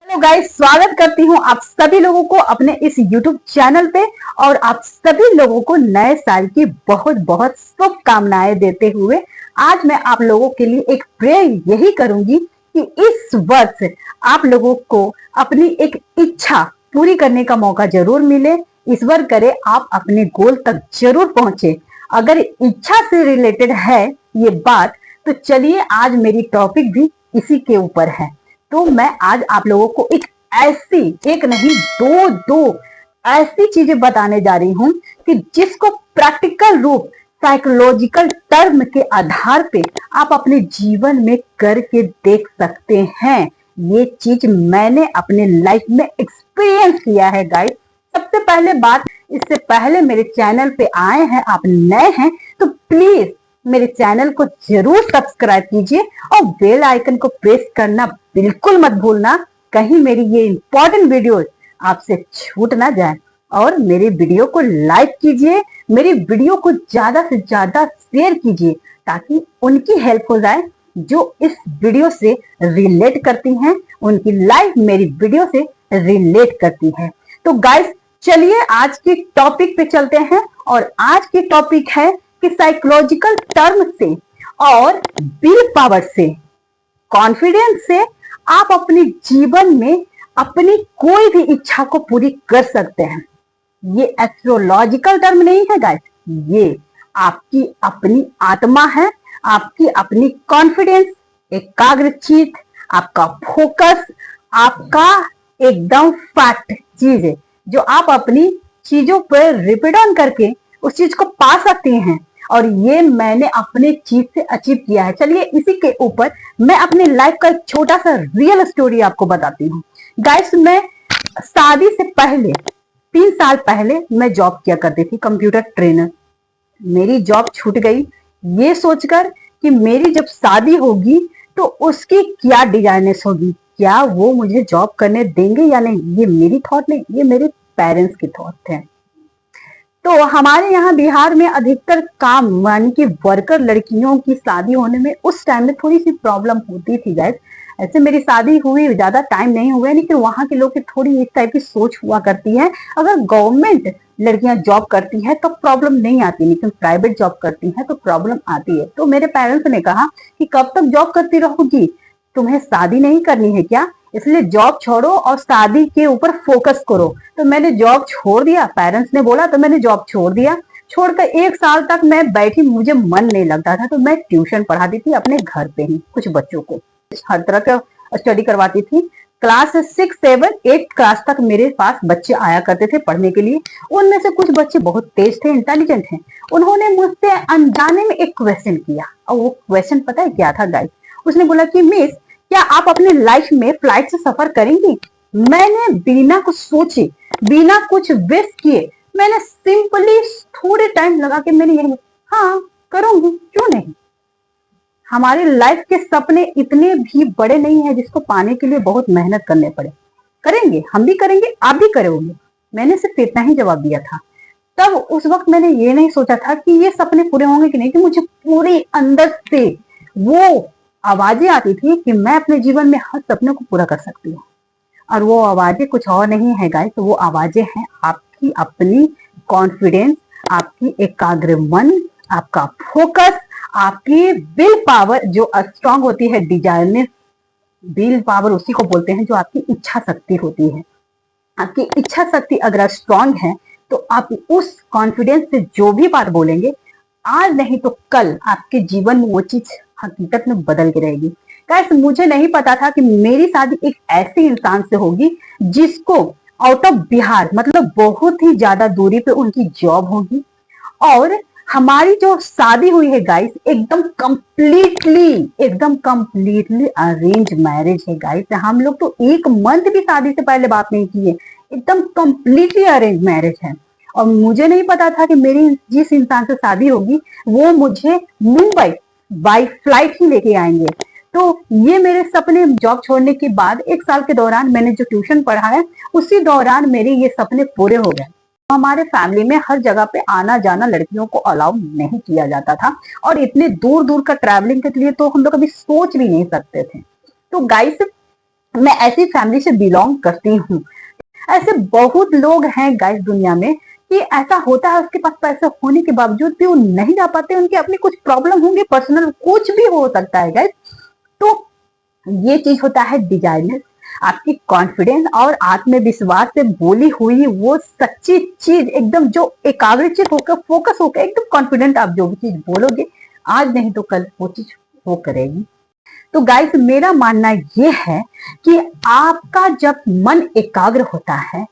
Hello guys, स्वागत करती हूँ आप सभी लोगों को अपने इस YouTube चैनल पे। और आप सभी लोगों को नए साल की बहुत बहुत शुभकामनाएं देते हुए आज मैं आप लोगों के लिए एक प्रेयर यही करूंगी कि इस वर्ष आप लोगों को अपनी एक इच्छा पूरी करने का मौका जरूर मिले। ईश्वर करे आप अपने गोल तक जरूर पहुंचे। अगर इच्छा से रिलेटेड है ये बात तो चलिए आज मेरी टॉपिक भी इसी के ऊपर है। तो मैं आज आप लोगों को एक नहीं दो ऐसी चीजें बताने जा रही हूं कि जिसको प्रैक्टिकल रूप साइकोलॉजिकल टर्म के आधार पे आप अपने जीवन में करके देख सकते हैं। ये चीज मैंने अपने लाइफ में एक्सपीरियंस किया है गाइस। सबसे पहले बात, इससे पहले मेरे चैनल पे आए हैं, आप नए हैं तो प्लीज मेरे चैनल को जरूर सब्सक्राइब कीजिए और बेल आइकन को प्रेस करना बिल्कुल मत भूलना, कहीं मेरी ये इंपॉर्टेंट वीडियो आपसे छूट ना जाए। और मेरे वीडियो को लाइक कीजिए, मेरी वीडियो को ज्यादा से ज्यादा शेयर कीजिए ताकि उनकी हेल्प हो जाए जो इस वीडियो से रिलेट करती हैं, उनकी लाइफ मेरी वीडियो से रिलेट करती है। तो गाइस चलिए आज की टॉपिक पे चलते हैं। और आज की टॉपिक है कि साइकोलॉजिकल टर्म से और विल पावर से, कॉन्फिडेंस से आप अपने जीवन में अपनी कोई भी इच्छा को पूरी कर सकते हैं। ये एस्ट्रोलॉजिकल टर्म नहीं है गाइस, ये आपकी अपनी आत्मा है, आपकी अपनी कॉन्फिडेंस, एकाग्रचित, आपका फोकस, आपका एकदम फैक्ट चीज है जो आप अपनी चीजों पर रिपीट ऑन करके उस चीज को पा सकती हैं। और ये मैंने अपने चीज से अचीव किया है। चलिए इसी के ऊपर मैं अपने लाइफ का एक छोटा सा रियल स्टोरी आपको बताती हूँ। गाइस मैं शादी से पहले 3 साल पहले मैं जॉब किया करती थी, कंप्यूटर ट्रेनर। मेरी जॉब छूट गई ये सोचकर कि मेरी जब शादी होगी तो उसकी क्या डिजाइनेस होगी, क्या वो मुझे जॉब करने देंगे या नहीं। ये मेरी थॉट नहीं, ये मेरे पेरेंट्स की थॉट थे। तो हमारे यहाँ बिहार में अधिकतर काम यानी कि वर्कर लड़कियों की शादी होने में उस टाइम में थोड़ी सी प्रॉब्लम होती थी गाइस। ऐसे मेरी शादी हुई ज्यादा टाइम नहीं हुआ है, लेकिन वहां के लोग की थोड़ी इस टाइप की सोच हुआ करती है। अगर गवर्नमेंट लड़कियां जॉब करती है तो प्रॉब्लम नहीं आती, लेकिन प्राइवेट जॉब करती है तो प्रॉब्लम आती है। तो मेरे पेरेंट्स ने कहा कि कब तक जॉब करती रहोगी, तुम्हें शादी नहीं करनी है क्या, इसलिए जॉब छोड़ो और शादी के ऊपर फोकस करो। तो मैंने जॉब छोड़ दिया, पेरेंट्स ने बोला तो मैंने जॉब छोड़ दिया। छोड़कर 1 साल तक मैं बैठी, मुझे मन नहीं लगता था तो मैं ट्यूशन पढ़ाती थी अपने घर पे ही कुछ बच्चों को, हर तरह का स्टडी करवाती थी। क्लास 6, 7, 8 क्लास तक मेरे पास बच्चे आया करते थे पढ़ने के लिए। उनमें से कुछ बच्चे बहुत तेज थे, इंटेलिजेंट थे। उन्होंने मुझसे अनजाने में एक क्वेश्चन किया और वो क्वेश्चन पता है क्या था गाइस? उसने बोला कि मिस क्या आप अपने लाइफ में फ्लाइट से सफर करेंगी? मैंने बिना कुछ सोचे, बिना कुछ वेस्ट किए, मैंने सिंपली थोड़े टाइम लगा के मैंने यही हाँ करूंगी, क्यों नहीं। हमारे लाइफ के सपने इतने भी बड़े नहीं है जिसको पाने के लिए बहुत मेहनत करने पड़े। करेंगे, हम भी करेंगे, आप भी करोगे। मैंने सिर्फ इतना ही जवाब दिया था। तब उस वक्त मैंने ये नहीं सोचा था कि ये सपने पूरे होंगे कि नहीं, कि मुझे पूरे अंदर से वो आवाजें आती थी कि मैं अपने जीवन में हर सपने को पूरा कर सकती हूँ। और वो आवाजें कुछ और नहीं है गाइस, वो आवाजें हैं आपकी अपनी कॉन्फिडेंस, आपकी एकाग्र मन, आपका फोकस, आपकी विल पावर जो स्ट्रांग होती है। डिजाइनर विल पावर उसी को बोलते हैं जो आपकी इच्छा शक्ति होती है। आपकी इच्छा शक्ति अगर स्ट्रांग है तो आप उस कॉन्फिडेंस से जो भी बात बोलेंगे, आज नहीं तो कल आपके जीवन में वो चीज हकीकत में बदल के रहेगी। गाइस मुझे नहीं पता था कि मेरी शादी एक ऐसे इंसान से होगी जिसको आउट ऑफ बिहार, मतलब बहुत ही ज्यादा दूरी पे उनकी जॉब होगी। और हमारी जो शादी हुई है गाइस एकदम कंप्लीटली अरेंज मैरिज है गाइस। हम लोग तो 1 मंथ भी शादी से पहले बात नहीं की है, एकदम कंप्लीटली अरेंज मैरिज है। और मुझे नहीं पता था कि मेरी जिस इंसान से शादी होगी वो मुझे मुंबई बाय फ्लाइट ही लेके आएंगे। तो ये मेरे सपने जॉब छोड़ने के बाद 1 साल के दौरान मैंने जो ट्यूशन पढ़ा है उसी दौरान मेरे ये सपने पूरे हो गए। हमारे फैमिली में हर जगह पे आना जाना लड़कियों को अलाउ नहीं किया जाता था, और इतने दूर दूर का ट्रैवलिंग के लिए तो हम लोग कभी सोच भी नहीं सकते थे। तो गाइस मैं ऐसी फैमिली से बिलोंग करती हूँ। ऐसे बहुत लोग हैं गाइस दुनिया में कि ऐसा होता है, उसके पास पैसा होने के बावजूद भी वो नहीं जा पाते, उनके अपने कुछ प्रॉब्लम होंगे, पर्सनल कुछ भी हो सकता है गाइस। तो ये चीज होता है डिजाइनर, आपकी कॉन्फिडेंस और आत्मविश्वास से बोली हुई वो सच्ची चीज, एकदम जो एकाग्रचित होकर फोकस होकर एकदम कॉन्फिडेंट आप जो भी चीज बोलोगे, आज नहीं तो कल वो चीज हो करेगी। तो गाइस मेरा मानना ये है कि आपका जब मन एकाग्र होता है,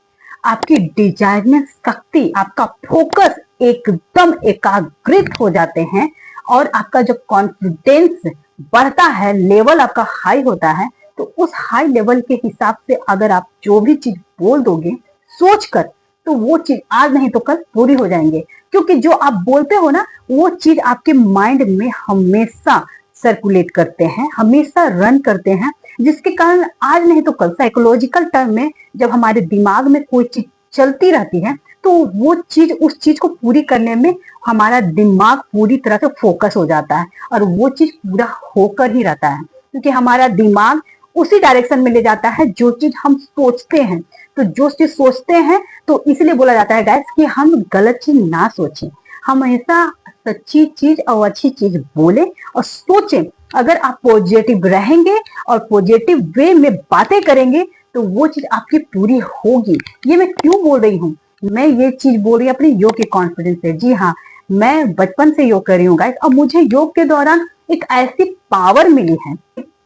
आपकी डिजाइनर शक्ति, आपका फोकस एकदम एकाग्रित हो जाते हैं और आपका जब कॉन्फिडेंस बढ़ता है, लेवल आपका हाई होता है, तो उस हाई लेवल के हिसाब से अगर आप जो भी चीज बोल दोगे सोचकर, तो वो चीज आज नहीं तो कल पूरी हो जाएंगे। क्योंकि जो आप बोलते हो ना, वो चीज आपके माइंड में हमेशा सर्कुलेट करते हैं, हमेशा रन करते हैं, जिसके कारण आज नहीं तो कल साइकोलॉजिकल टर्म में जब हमारे दिमाग में कोई चीज चलती रहती है, तो वो चीज, उस चीज को पूरी करने में हमारा दिमाग पूरी तरह से फोकस हो जाता है और वो चीज पूरा होकर ही रहता है, क्योंकि हमारा दिमाग उसी डायरेक्शन में ले जाता है जो चीज हम सोचते हैं। तो जो चीज सोचते हैं, तो इसलिए बोला जाता है गाइस कि हम गलत चीज ना सोचें, हमेशा सच्ची चीज और अच्छी चीज बोले और सोचें। अगर आप पॉजिटिव रहेंगे और पॉजिटिव वे में बातें करेंगे, तो वो चीज आपकी पूरी होगी। ये मैं क्यों बोल रही हूँ? मैं ये चीज बोल रही हूँ अपनी योग के कॉन्फिडेंस से। जी हाँ, मैं बचपन से योग कर रही हूँ गाइस, और मुझे योग के दौरान एक ऐसी पावर मिली है,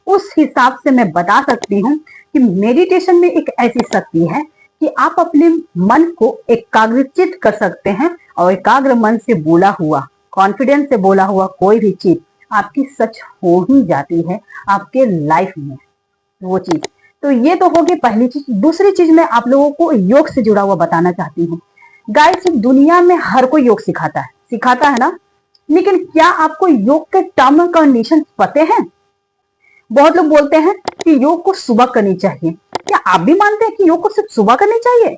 उस हिसाब से मैं बता सकती हूँ कि मेडिटेशन में एक ऐसी शक्ति है कि आप अपने मन को एकाग्रचित कर सकते हैं और एकाग्र मन से बोला हुआ, कॉन्फिडेंस से बोला हुआ कोई भी चीज आपकी सच हो ही जाती है आपके लाइफ में वो चीज। तो ये तो होगी पहली चीज। दूसरी चीज मैं आप लोगों को योग से जुड़ा हुआ बताना चाहती हूँ। गाइस दुनिया में हर कोई योग सिखाता है ना, लेकिन क्या आपको योग के टर्म एंड कंडीशन पते हैं? बहुत लोग बोलते हैं कि योग को सुबह करनी चाहिए। क्या आप भी मानते हैं कि योग को सिर्फ सुबह करनी चाहिए?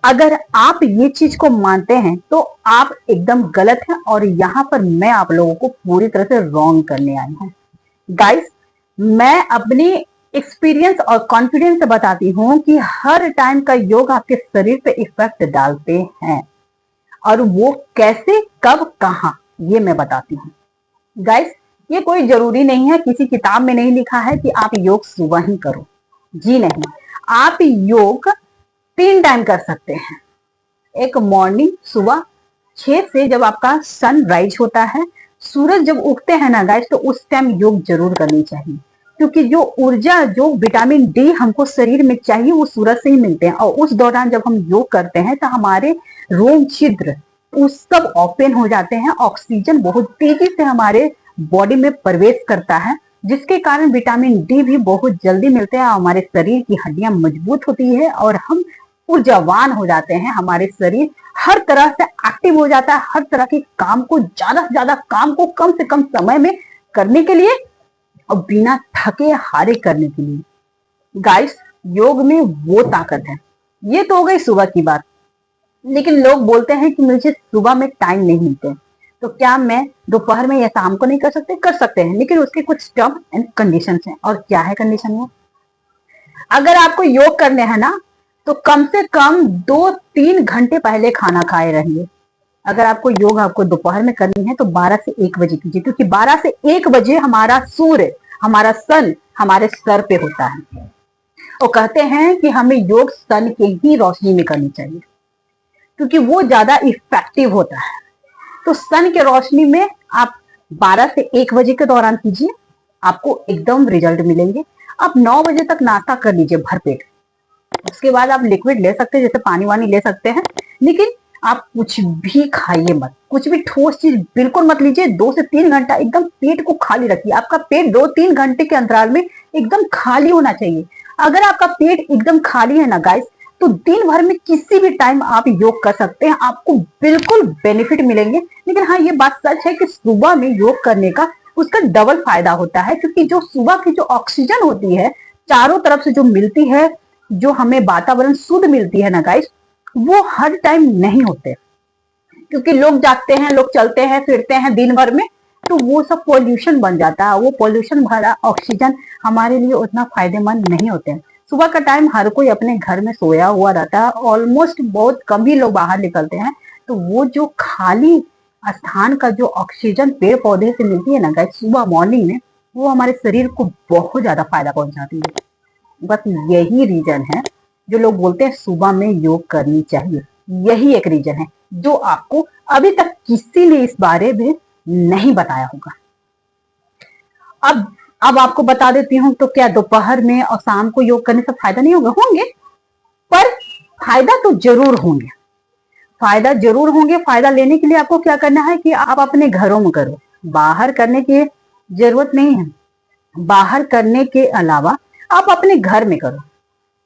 अगर आप ये चीज को मानते हैं तो आप एकदम गलत हैं, और यहाँ पर मैं आप लोगों को पूरी तरह से रॉन्ग करने आई हूँ। गाइस मैं अपनी एक्सपीरियंस और कॉन्फिडेंस से बताती हूँ कि हर टाइम का योग आपके शरीर पे इफेक्ट डालते हैं, और वो कैसे, कब, कहाँ, ये मैं बताती हूँ। गाइस ये कोई जरूरी नहीं है, किसी किताब में नहीं लिखा है कि आप योग सुबह ही करो। जी नहीं, आप योग 3 टाइम कर सकते हैं। एक मॉर्निंग सुबह 6 से जब आपका सनराइज होता है, सूरज जब उगते हैं ना गाइस, तो उस टाइम योग जरूर करनी चाहिए, क्योंकि जो ऊर्जा, जो विटामिन डी हमको शरीर में चाहिए, वो सूरज से ही मिलते हैं। और उस दौरान जब हम योग करते हैं तो हमारे रोम छिद्र उस सब ओपन हो जाते हैं, ऑक्सीजन बहुत तेजी से हमारे बॉडी में प्रवेश करता है, जिसके कारण विटामिन डी भी बहुत जल्दी मिलते हैं, हमारे शरीर की हड्डियां मजबूत होती है और हम ऊर्जावान हो जाते हैं। हमारे शरीर हर तरह से एक्टिव हो जाता है, हर तरह के काम को, ज्यादा से ज्यादा काम को कम से कम समय में करने के लिए और बिना थके हारे करने के लिए। गाइस योग में वो ताकत है। ये तो हो गई सुबह की बात, लेकिन लोग बोलते हैं कि मुझे सुबह में टाइम नहीं मिलते, तो क्या मैं दोपहर में या शाम को नहीं कर सकते? कर सकते हैं, लेकिन उसके कुछ टर्म एंड कंडीशंस हैं। और क्या है कंडीशन वो? अगर आपको योग करने हैं ना, तो कम से कम 2-3 घंटे पहले खाना खाए रहिए। अगर आपको योग आपको दोपहर में करनी है तो 12 से 1 बजे कीजिए, क्योंकि 12 से 1 बजे हमारा सूर्य, हमारा सन हमारे सर पे होता है। और कहते हैं कि हमें योग सन के ही रोशनी में करनी चाहिए, क्योंकि वो ज्यादा इफेक्टिव होता है। तो सन के रोशनी में आप 12 से 1 बजे के दौरान कीजिए, आपको एकदम रिजल्ट मिलेंगे। आप 9 बजे तक नाश्ता कर लीजिए भरपेट, उसके बाद आप लिक्विड ले सकते हैं, जैसे पानी वानी ले सकते हैं, लेकिन आप कुछ भी खाइए मत, कुछ भी ठोस चीज बिल्कुल मत लीजिए। 2 से 3 घंटा एकदम पेट को खाली रखिए। आपका पेट 2-3 घंटे के अंतराल में एकदम खाली होना चाहिए। अगर आपका पेट एकदम खाली है ना गाइस, तो दिन भर में किसी भी टाइम आप योग कर सकते हैं, आपको बिल्कुल बेनिफिट मिलेंगे। लेकिन हाँ, ये बात सच है कि सुबह में योग करने का उसका डबल फायदा होता है, क्योंकि जो सुबह की जो ऑक्सीजन होती है चारों तरफ से जो मिलती है, जो हमें वातावरण शुद्ध मिलती है ना गाइस, वो हर टाइम नहीं होते, क्योंकि लोग जागते हैं, लोग चलते हैं फिरते हैं दिन भर में, तो वो सब पॉल्यूशन बन जाता है। वो पॉल्यूशन भरा ऑक्सीजन हमारे लिए उतना फायदेमंद नहीं होते हैं। सुबह का टाइम हर कोई अपने घर में सोया हुआ रहता है, ऑलमोस्ट बहुत कम ही लोग बाहर निकलते हैं। तो वो जो खाली स्थान का जो ऑक्सीजन पेड़ पौधे से मिलती है ना गाइस सुबह मॉर्निंग में, वो हमारे शरीर को बहुत ज्यादा फायदा पहुंचाती है। बस यही रीजन है जो लोग बोलते हैं सुबह में योग करनी चाहिए। यही एक रीजन है जो आपको अभी तक किसी ने इस बारे में नहीं बताया होगा। अब आपको बता देती हूँ। तो क्या दोपहर में और शाम को योग करने से फायदा नहीं होगा? होंगे, पर फायदा तो जरूर होंगे। फायदा जरूर होंगे। फायदा लेने के लिए आपको क्या करना है कि आप अपने घरों में करो, बाहर करने की जरूरत नहीं है। बाहर करने के अलावा आप अपने घर में करो।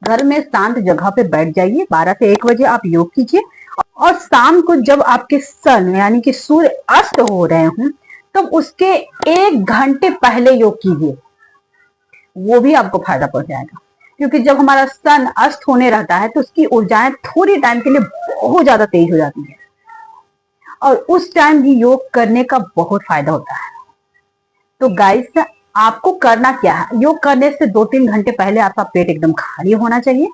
घर में शांत जगह पे बैठ जाइए, 12 से 1 बजे आप योग कीजिए, और शाम को जब आपके सन यानी कि सूर्य अस्त हो रहे हों तब उसके 1 घंटे पहले योग कीजिए। वो भी आपको फायदा पहुंचाएगा, क्योंकि जब हमारा सन अस्त होने रहता है तो उसकी ऊर्जाएं थोड़ी टाइम के लिए बहुत ज्यादा तेज हो जाती है, और उस टाइम भी योग करने का बहुत फायदा होता है। तो गाइस, आपको करना क्या है? योग करने से 2-3 घंटे पहले आपका पेट एकदम खाली होना चाहिए,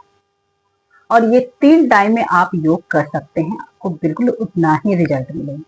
और ये 3 टाइम में आप योग कर सकते हैं। आपको बिल्कुल उतना ही रिजल्ट मिलेगा।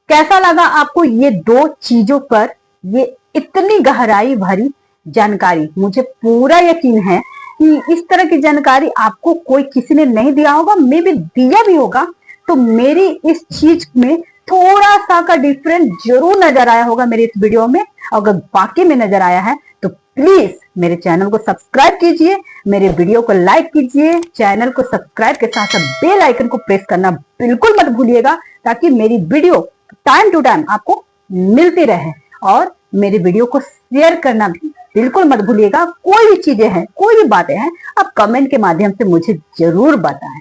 कैसा लगा आपको ये 2 चीजों पर ये इतनी गहराई भरी जानकारी? मुझे पूरा यकीन है कि इस तरह की जानकारी आपको कोई किसी ने नहीं दिया होगा, मे भी दिया भी होगा तो मेरी इस चीज में थोड़ा सा का डिफरेंट जरूर नजर आया होगा मेरे इस वीडियो में। अगर बाकी में नजर आया है तो प्लीज मेरे चैनल को सब्सक्राइब कीजिए, मेरे वीडियो को लाइक कीजिए, चैनल को सब्सक्राइब के साथ साथ बेल आइकन को प्रेस करना बिल्कुल मत भूलिएगा, ताकि मेरी वीडियो टाइम टू टाइम आपको मिलती रहे। और मेरे वीडियो को शेयर करना भी बिल्कुल मत भूलिएगा। कोई भी चीजें हैं, कोई भी बातें हैं, आप कमेंट के माध्यम से मुझे जरूर बताएं।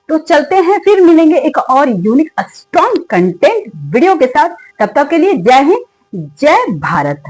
तो चलते हैं, फिर मिलेंगे एक और यूनिक स्ट्रॉन्ग कंटेंट वीडियो के साथ। तब तक के लिए जय हिंद, जय भारत।